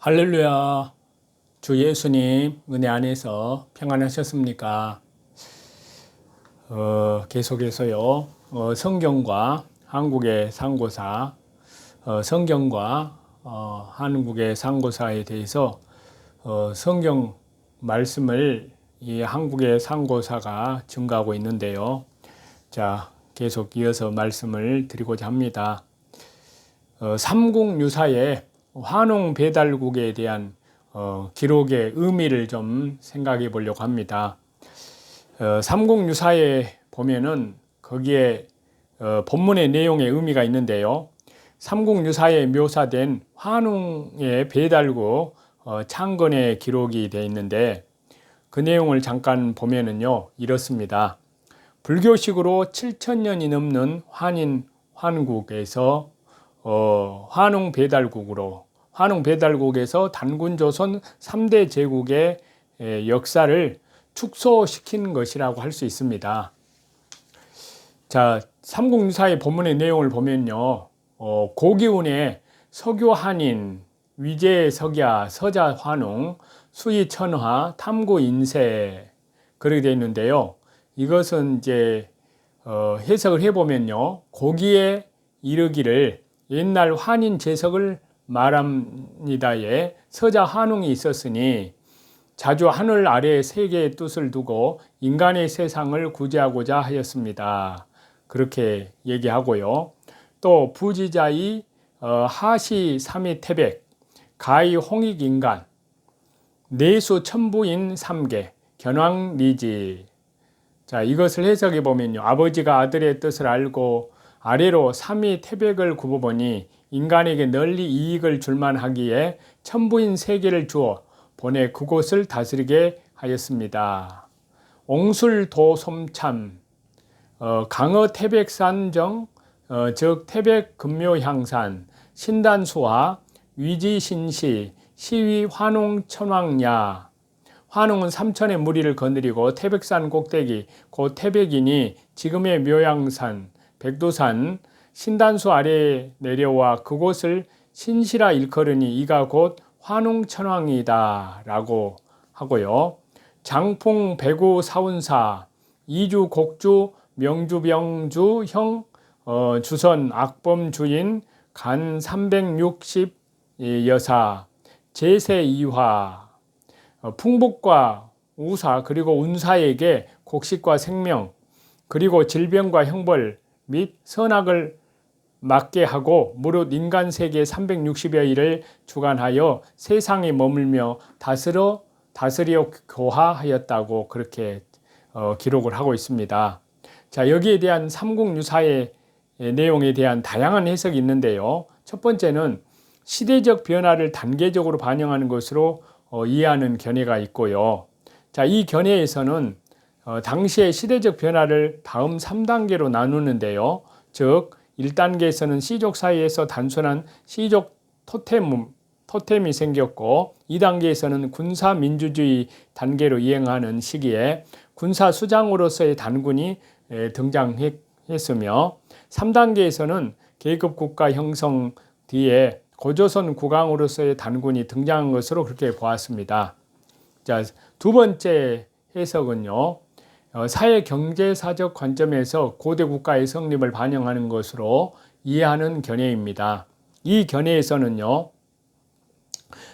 할렐루야. 주 예수님 은혜 안에서 평안하셨습니까? 계속해서요. 성경과 한국의 상고사, 성경과 한국의 상고사에 대해서 성경 말씀을 이 한국의 상고사가 증가하고 있는데요. 자, 계속 이어서 말씀을 드리고자 합니다. 삼국유사의 환웅 배달국에 대한 기록의 의미를 좀 생각해 보려고 합니다. 삼국유사에 보면은 거기에 본문의 내용의 의미가 있는데요. 삼국유사에 묘사된 환웅의 배달국 창건의 기록이 되어 있는데 그 내용을 잠깐 보면은요 이렇습니다. 불교식으로 7,000년이 넘는 환인환국에서 환웅 배달국에서 단군조선 3대 제국의 역사를 축소시킨 것이라고 할 수 있습니다. 자, 삼국유사의 본문의 내용을 보면요. 고기운의 서교한인, 위제석야, 서자환웅, 수의천화, 탐구인세 그렇게 되어 있는데요. 이것은 이제 해석을 해보면요. 고기에 이르기를 옛날 환인 제석을 말합니다에 서자 환웅이 있었으니 자주 하늘 아래에 세계의 뜻을 두고 인간의 세상을 구제하고자 하였습니다. 그렇게 얘기하고요. 또 부지자의 하시 삼위 태백, 가히 홍익 인간, 내수 천부인 삼계, 견왕리지. 자, 이것을 해석해 보면요. 아버지가 아들의 뜻을 알고 아래로 삼위 태백을 굽어보니 인간에게 널리 이익을 줄만 하기에 천부인 세계를 주어 보내 그곳을 다스리게 하였습니다. 옹술도솜참 강어 태백산정 즉 태백금묘향산 신단수화 위지신시 시위 환웅천왕야. 환웅은 삼천의 무리를 거느리고 태백산 꼭대기 곧 태백이니 지금의 묘양산 백두산 신단수 아래에 내려와 그곳을 신시라 일컬으니 이가 곧 환웅천왕이다 라고 하고요. 장풍 배구 사운사 이주 곡주 명주병주 형 주선 악범 주인 간 360 여사 제세 이화 풍복과 우사 그리고 운사에게 곡식과 생명 그리고 질병과 형벌 및 선악을 맞게 하고 무릇 인간 세계 360여일을 주관하여 세상에 머물며 다스려 교화하였다고 그렇게 기록을 하고 있습니다. 자, 여기에 대한 삼국유사의 내용에 대한 다양한 해석이 있는데요. 첫 번째는 시대적 변화를 단계적으로 반영하는 것으로 이해하는 견해가 있고요. 자, 이 견해에서는 당시의 시대적 변화를 다음 3단계로 나누는데요. 즉 1단계에서는 시족 사이에서 단순한 시족 토템이 생겼고 2단계에서는 군사민주주의 단계로 이행하는 시기에 군사수장으로서의 단군이 등장했으며 3단계에서는 계급국가 형성 뒤에 고조선 국왕으로서의 단군이 등장한 것으로 그렇게 보았습니다. 자, 두 번째 해석은요. 사회 경제사적 관점에서 고대 국가의 성립을 반영하는 것으로 이해하는 견해입니다. 이 견해에서는요.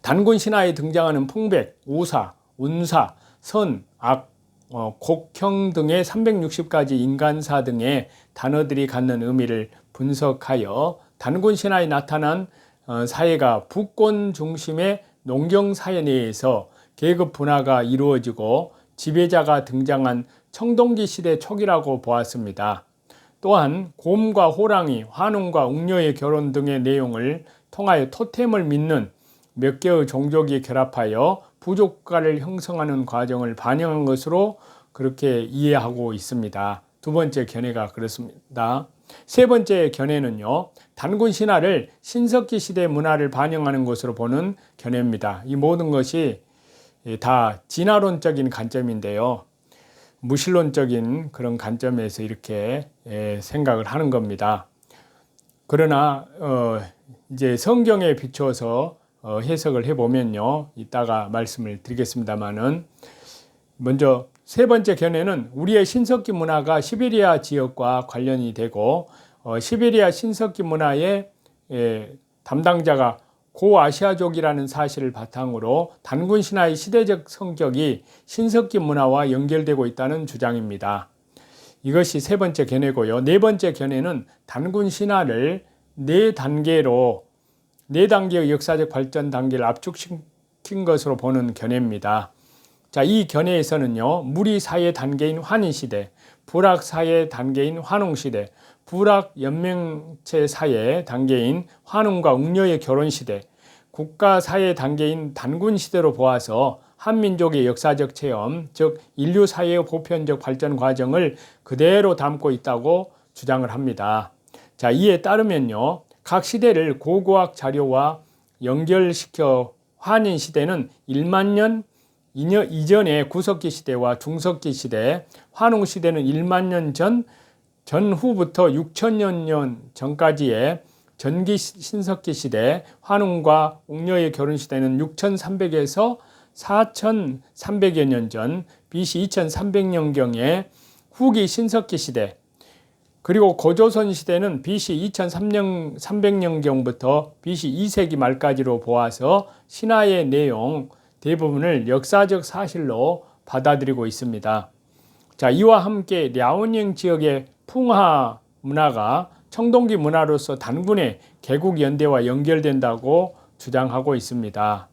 단군 신화에 등장하는 풍백, 우사, 운사, 선, 악, 곡형 등의 360가지 인간사 등의 단어들이 갖는 의미를 분석하여 단군 신화에 나타난 사회가 부권 중심의 농경사회 내에서 계급 분화가 이루어지고 지배자가 등장한 청동기 시대 초기라고 보았습니다. 또한 곰과 호랑이, 환웅과 웅녀의 결혼 등의 내용을 통하여 토템을 믿는 몇 개의 종족이 결합하여 부족국가를 형성하는 과정을 반영한 것으로 그렇게 이해하고 있습니다. 두 번째 견해가 그렇습니다. 세 번째 견해는요. 단군 신화를 신석기 시대 문화를 반영하는 것으로 보는 견해입니다. 이 모든 것이 다 진화론적인 관점인데요. 무신론적인 그런 관점에서 이렇게 생각을 하는 겁니다. 그러나 이제 성경에 비추어서 해석을 해보면요. 이따가 말씀을 드리겠습니다만은 먼저 세 번째 견해는 우리의 신석기 문화가 시베리아 지역과 관련이 되고 시베리아 신석기 문화의 담당자가 고아시아족이라는 사실을 바탕으로 단군 신화의 시대적 성격이 신석기 문화와 연결되고 있다는 주장입니다. 이것이 세 번째 견해고요. 네 번째 견해는 단군 신화를 네 단계의 역사적 발전 단계를 압축시킨 것으로 보는 견해입니다. 자, 이 견해에서는요, 무리 사회 단계인 환인시대, 불악 사회 단계인 환웅시대, 불악 연맹체 사회 단계인 환웅과 웅녀의 결혼시대, 국가 사회 단계인 단군시대로 보아서 한민족의 역사적 체험, 즉 인류 사회의 보편적 발전 과정을 그대로 담고 있다고 주장을 합니다. 자, 이에 따르면요, 각 시대를 고고학 자료와 연결시켜 환인 시대는 1만 년 이전의 구석기 시대와 중석기 시대, 환웅 시대는 1만 년 전후부터 6천여 년 전까지의 전기 신석기 시대, 환웅과 웅녀의 결혼 시대는 6,300에서 4,300여 년 전, BC 2,300년경의 후기 신석기 시대, 그리고 고조선 시대는 BC 2,300년경부터 BC 2세기 말까지로 보아서 신화의 내용 대부분을 역사적 사실로 받아들이고 있습니다. 자, 이와 함께 랴오닝 지역의 풍화 문화가 청동기 문화로서 단군의 개국 연대와 연결된다고 주장하고 있습니다.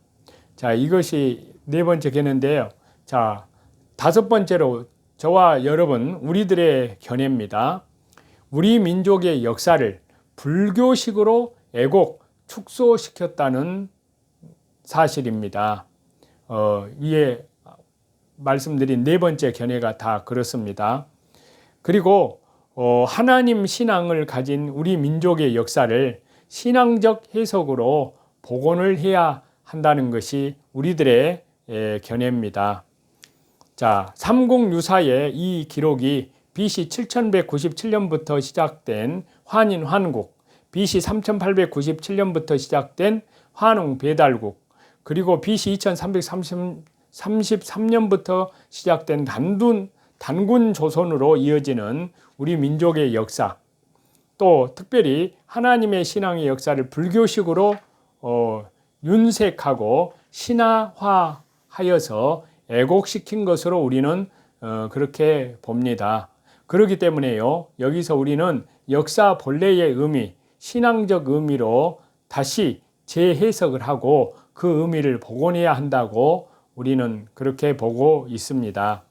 자, 이것이 네 번째 견해인데요. 자, 다섯 번째로 저와 여러분, 우리들의 견해입니다. 우리 민족의 역사를 불교식으로 애곡, 축소시켰다는 사실입니다. 위에 말씀드린 네 번째 견해가 다 그렇습니다. 그리고 하나님 신앙을 가진 우리 민족의 역사를 신앙적 해석으로 복원을 해야 한다는 것이 우리들의 견해입니다. 자, 삼국유사의 이 기록이 BC 7197년부터 시작된 환인 환국, BC 3897년부터 시작된 환웅 배달국, 그리고 BC 2333년부터 시작된 단군 조선으로 이어지는 우리 민족의 역사, 또 특별히 하나님의 신앙의 역사를 불교식으로 윤색하고 신화화하여서 애곡시킨 것으로 우리는 그렇게 봅니다. 그렇기 때문에요, 여기서 우리는 역사 본래의 의미, 신앙적 의미로 다시 재해석을 하고 그 의미를 복원해야 한다고 우리는 그렇게 보고 있습니다.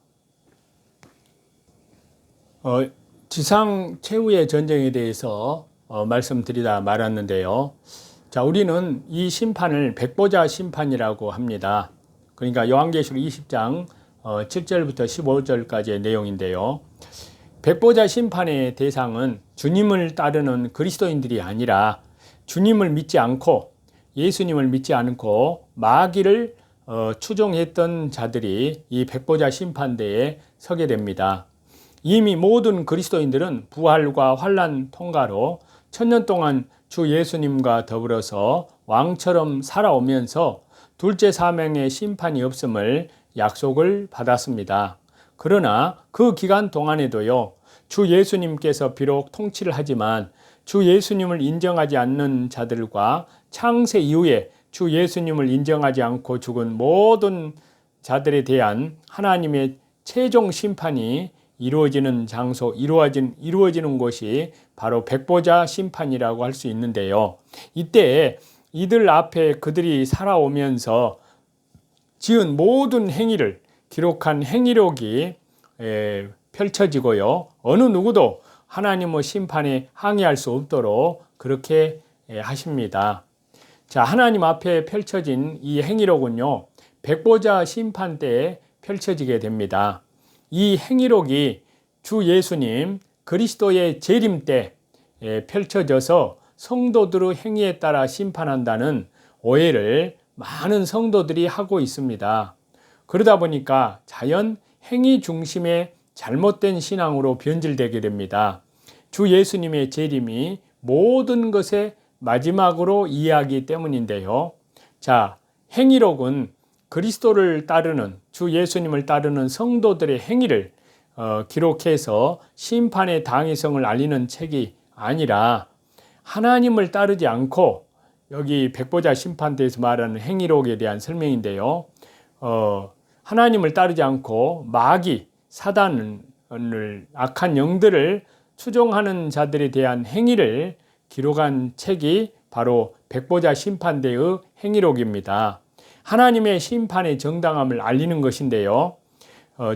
지상 최후의 전쟁에 대해서 말씀드리다 말았는데요. 자, 우리는 이 심판을 백보자 심판이라고 합니다. 그러니까 요한계시록 20장 7절부터 15절까지의 내용인데요. 백보자 심판의 대상은 주님을 따르는 그리스도인들이 아니라 주님을 믿지 않고 예수님을 믿지 않고 마귀를 추종했던 자들이 이 백보자 심판대에 서게 됩니다. 이미 모든 그리스도인들은 부활과 환난 통과로 1000년 동안 주 예수님과 더불어서 왕처럼 살아오면서 둘째 사명의 심판이 없음을 약속을 받았습니다. 그러나 그 기간 동안에도요, 주 예수님께서 비록 통치를 하지만 주 예수님을 인정하지 않는 자들과 창세 이후에 주 예수님을 인정하지 않고 죽은 모든 자들에 대한 하나님의 최종 심판이 이루어지는 장소, 이루어지는 곳이 바로 백보자 심판이라고 할 수 있는데요. 이때 이들 앞에 그들이 살아오면서 지은 모든 행위를 기록한 행위록이 펼쳐지고요. 어느 누구도 하나님의 심판에 항의할 수 없도록 그렇게 하십니다. 자, 하나님 앞에 펼쳐진 이 행위록은요, 백보자 심판 때에 펼쳐지게 됩니다. 이 행위록이 주 예수님 그리스도의 재림 때 펼쳐져서 성도들의 행위에 따라 심판한다는 오해를 많은 성도들이 하고 있습니다. 그러다 보니까 자연 행위 중심의 잘못된 신앙으로 변질되게 됩니다. 주 예수님의 재림이 모든 것의 마지막으로 이해하기 때문인데요. 자, 행위록은 그리스도를 따르는, 주 예수님을 따르는 성도들의 행위를 기록해서 심판의 당위성을 알리는 책이 아니라, 하나님을 따르지 않고, 여기 백보자 심판대에서 말하는 행위록에 대한 설명인데요. 하나님을 따르지 않고 마귀, 사단을, 악한 영들을 추종하는 자들에 대한 행위를 기록한 책이 바로 백보자 심판대의 행위록입니다. 하나님의 심판의 정당함을 알리는 것인데요.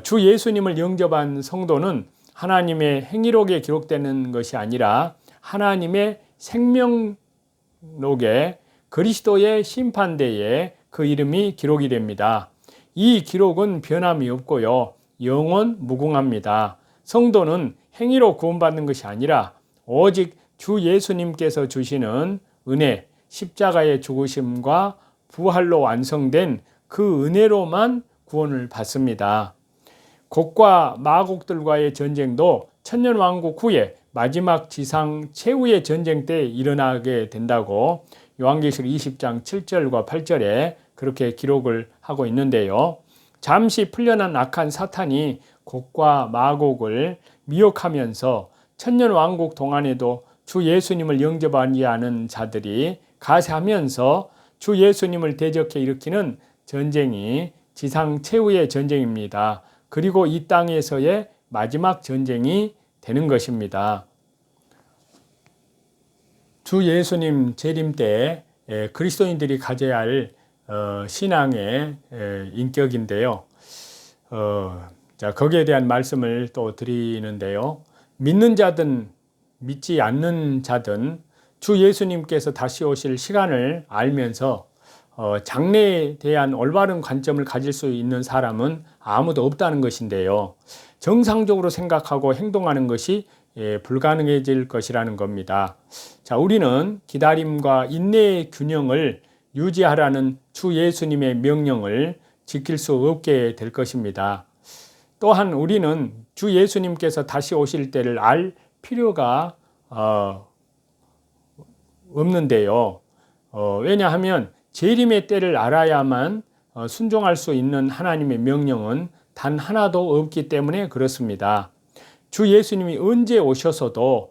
주 예수님을 영접한 성도는 하나님의 행위록에 기록되는 것이 아니라 하나님의 생명록에, 그리스도의 심판대에 그 이름이 기록이 됩니다. 이 기록은 변함이 없고요, 영원 무궁합니다. 성도는 행위로 구원받는 것이 아니라 오직 주 예수님께서 주시는 은혜, 십자가의 죽으심과 부활로 완성된 그 은혜로만 구원을 받습니다. 곡과 마곡들과의 전쟁도 천년왕국 후에 마지막 지상 최후의 전쟁 때 일어나게 된다고 요한계시록 20장 7절과 8절에 그렇게 기록을 하고 있는데요. 잠시 풀려난 악한 사탄이 곡과 마곡을 미혹하면서 천년왕국 동안에도 주 예수님을 영접하지 않은 자들이 가세하면서 주 예수님을 대적해 일으키는 전쟁이 지상 최후의 전쟁입니다. 그리고 이 땅에서의 마지막 전쟁이 되는 것입니다. 주 예수님 재림 때 그리스도인들이 가져야 할 신앙의 인격인데요. 자, 거기에 대한 말씀을 또 드리는데요. 믿는 자든 믿지 않는 자든 주 예수님께서 다시 오실 시간을 알면서 장래에 대한 올바른 관점을 가질 수 있는 사람은 아무도 없다는 것인데요. 정상적으로 생각하고 행동하는 것이 불가능해질 것이라는 겁니다. 자, 우리는 기다림과 인내의 균형을 유지하라는 주 예수님의 명령을 지킬 수 없게 될 것입니다. 또한 우리는 주 예수님께서 다시 오실 때를 알 필요가 없는데요. 왜냐하면 재림의 때를 알아야만 순종할 수 있는 하나님의 명령은 단 하나도 없기 때문에 그렇습니다. 주 예수님이 언제 오셔서도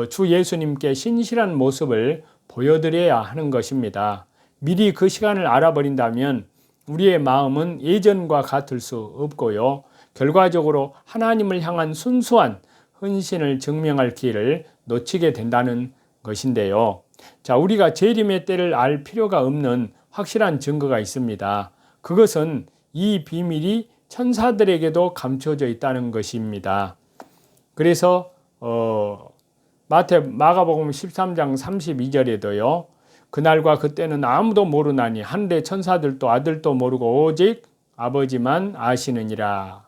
주 예수님께 신실한 모습을 보여드려야 하는 것입니다. 미리 그 시간을 알아버린다면 우리의 마음은 예전과 같을 수 없고요. 결과적으로 하나님을 향한 순수한 헌신을 증명할 기회를 놓치게 된다는 것인데요. 자, 우리가 재림의 때를 알 필요가 없는 확실한 증거가 있습니다. 그것은 이 비밀이 천사들에게도 감춰져 있다는 것입니다. 그래서 마가복음 13장 32절에도요. 그날과 그때는 아무도 모르나니 하늘의 천사들도 아들도 모르고 오직 아버지만 아시느니라.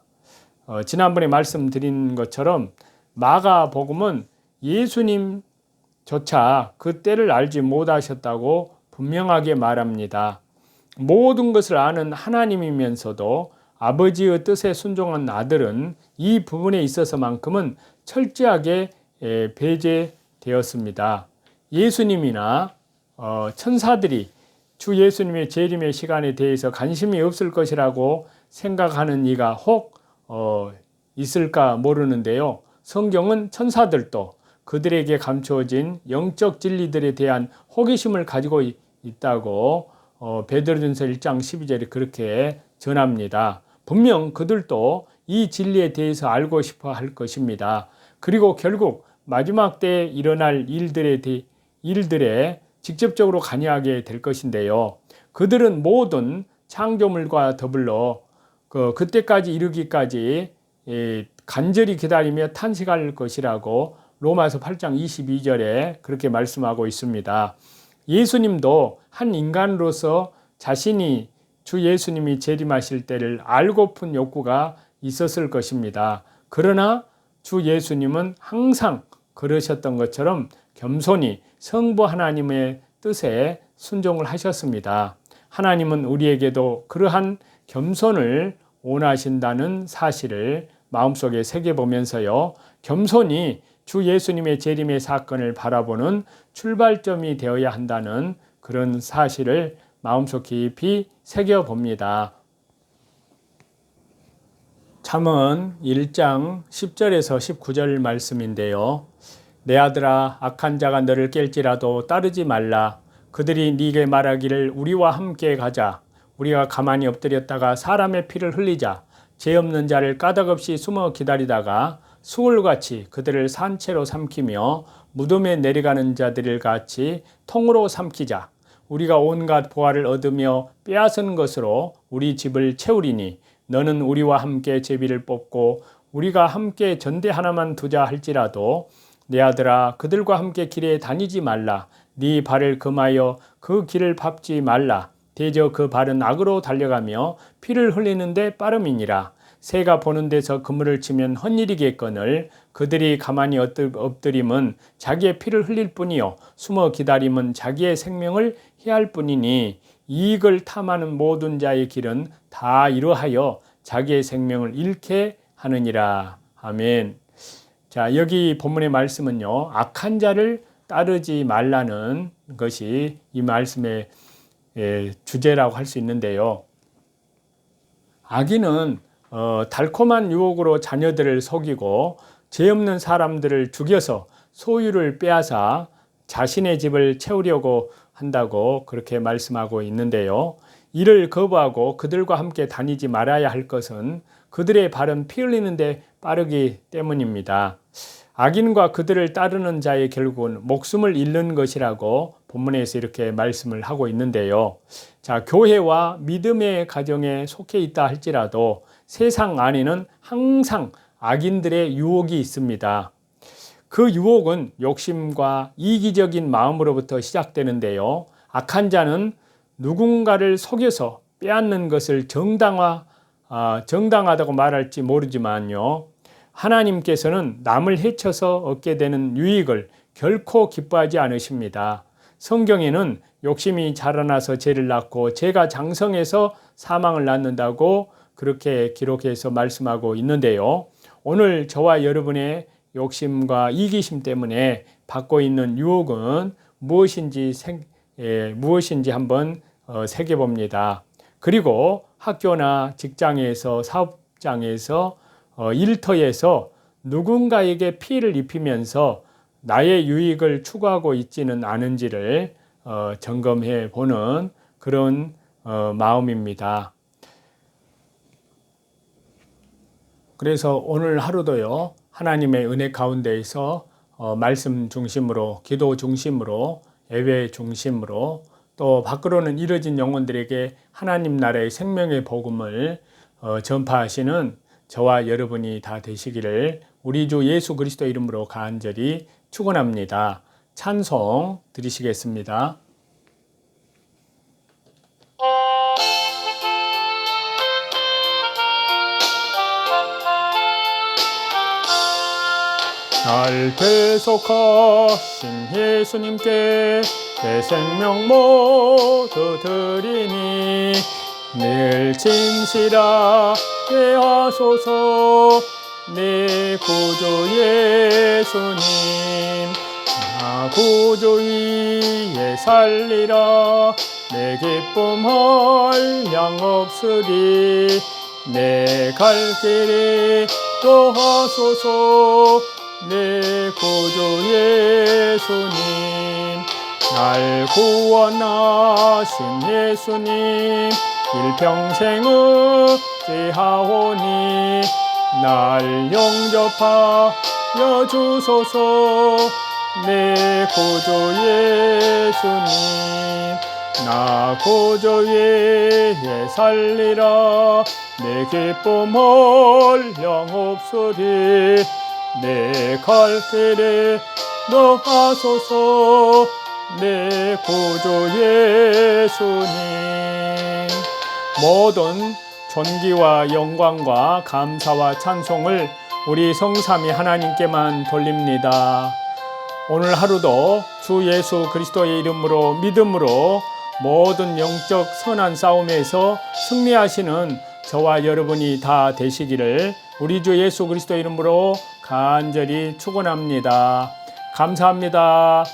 지난번에 말씀드린 것처럼 마가복음은 예수님조차 그 때를 알지 못하셨다고 분명하게 말합니다. 모든 것을 아는 하나님이면서도 아버지의 뜻에 순종한 아들은 이 부분에 있어서만큼은 철저하게 배제되었습니다. 예수님이나 천사들이 주 예수님의 재림의 시간에 대해서 관심이 없을 것이라고 생각하는 이가 혹 있을까 모르는데요. 성경은 천사들도 그들에게 감추어진 영적 진리들에 대한 호기심을 가지고 있다고 베드로전서 1장 12절에 그렇게 전합니다. 분명 그들도 이 진리에 대해서 알고 싶어 할 것입니다. 그리고 결국 마지막 때에 일어날 일들에 직접적으로 관여하게 될 것인데요. 그들은 모든 창조물과 더불어 그때까지 이르기까지 간절히 기다리며 탄식할 것이라고 로마서 8장 22절에 그렇게 말씀하고 있습니다. 예수님도 한 인간으로서 자신이 주 예수님이 재림하실 때를 알고픈 욕구가 있었을 것입니다. 그러나 주 예수님은 항상 그러셨던 것처럼 겸손히 성부 하나님의 뜻에 순종을 하셨습니다. 하나님은 우리에게도 그러한 겸손을 원하신다는 사실을 마음속에 새겨보면서요. 겸손히 주 예수님의 재림의 사건을 바라보는 출발점이 되어야 한다는 그런 사실을 마음속 깊이 새겨봅니다. 잠언 1장 10절에서 19절 말씀인데요. 내 아들아, 악한 자가 너를 깰지라도 따르지 말라. 그들이 네게 말하기를 우리와 함께 가자. 우리가 가만히 엎드렸다가 사람의 피를 흘리자. 죄 없는 자를 까닭없이 숨어 기다리다가 수울같이 그들을 산채로 삼키며 무덤에 내려가는 자들을 같이 통으로 삼키자. 우리가 온갖 보화를 얻으며 빼앗은 것으로 우리 집을 채우리니 너는 우리와 함께 제비를 뽑고 우리가 함께 전대 하나만 두자 할지라도 내 아들아, 그들과 함께 길에 다니지 말라. 네 발을 금하여 그 길을 밟지 말라. 대저 그 발은 악으로 달려가며 피를 흘리는데 빠름이니라. 새가 보는 데서 그물을 치면 헛일이겠거늘 그들이 가만히 엎드림은 자기의 피를 흘릴 뿐이요 숨어 기다림은 자기의 생명을 해할 뿐이니 이익을 탐하는 모든 자의 길은 다 이러하여 자기의 생명을 잃게 하느니라. 아멘. 자, 여기 본문의 말씀은요, 악한 자를 따르지 말라는 것이 이 말씀의 주제라고 할 수 있는데요. 악인은 달콤한 유혹으로 자녀들을 속이고 죄 없는 사람들을 죽여서 소유를 빼앗아 자신의 집을 채우려고 한다고 그렇게 말씀하고 있는데요. 이를 거부하고 그들과 함께 다니지 말아야 할 것은 그들의 발은 피 흘리는데 빠르기 때문입니다. 악인과 그들을 따르는 자의 결국은 목숨을 잃는 것이라고 본문에서 이렇게 말씀을 하고 있는데요. 자, 교회와 믿음의 가정에 속해 있다 할지라도 세상 안에는 항상 악인들의 유혹이 있습니다. 그 유혹은 욕심과 이기적인 마음으로부터 시작되는데요. 악한 자는 누군가를 속여서 빼앗는 것을 정당하다고 말할지 모르지만요. 하나님께서는 남을 해쳐서 얻게 되는 유익을 결코 기뻐하지 않으십니다. 성경에는 욕심이 자라나서 죄를 낳고 죄가 장성해서 사망을 낳는다고 그렇게 기록해서 말씀하고 있는데요. 오늘 저와 여러분의 욕심과 이기심 때문에 받고 있는 유혹은 무엇인지 한번 새겨봅니다. 그리고 학교나 직장에서 사업장에서 일터에서 누군가에게 피해를 입히면서 나의 유익을 추구하고 있지는 않은지를 점검해 보는 그런 마음입니다. 그래서 오늘 하루도요, 하나님의 은혜 가운데에서 말씀 중심으로, 기도 중심으로, 예배 중심으로 또 밖으로는 이뤄진 영혼들에게 하나님 나라의 생명의 복음을 전파하시는 저와 여러분이 다 되시기를 우리 주 예수 그리스도 이름으로 간절히 축원합니다. 찬송 드리시겠습니다. 날 계속하신 예수님께 내 생명 모두 드리니 늘 진실하게 하소서. 내 구주 예수님, 나 구주 위에 살리라. 내 기쁨 한량 없으리. 내 갈 길이 또 하소서. 내 구주 예수님, 날 구원하신 예수님, 일평생 의지하오니 날 영접하여 주소서. 내 구주 예수님, 나 구주 위에 살리라. 내 기쁨 한량 없으리. 내 갈 길에 너하소서. 내 구주 예수님, 모든 존귀와 영광과 감사와 찬송을 우리 성삼위 하나님께만 돌립니다. 오늘 하루도 주 예수 그리스도의 이름으로 믿음으로 모든 영적 선한 싸움에서 승리하시는 저와 여러분이 다 되시기를 우리 주 예수 그리스도 이름으로 간절히 축원합니다. 감사합니다.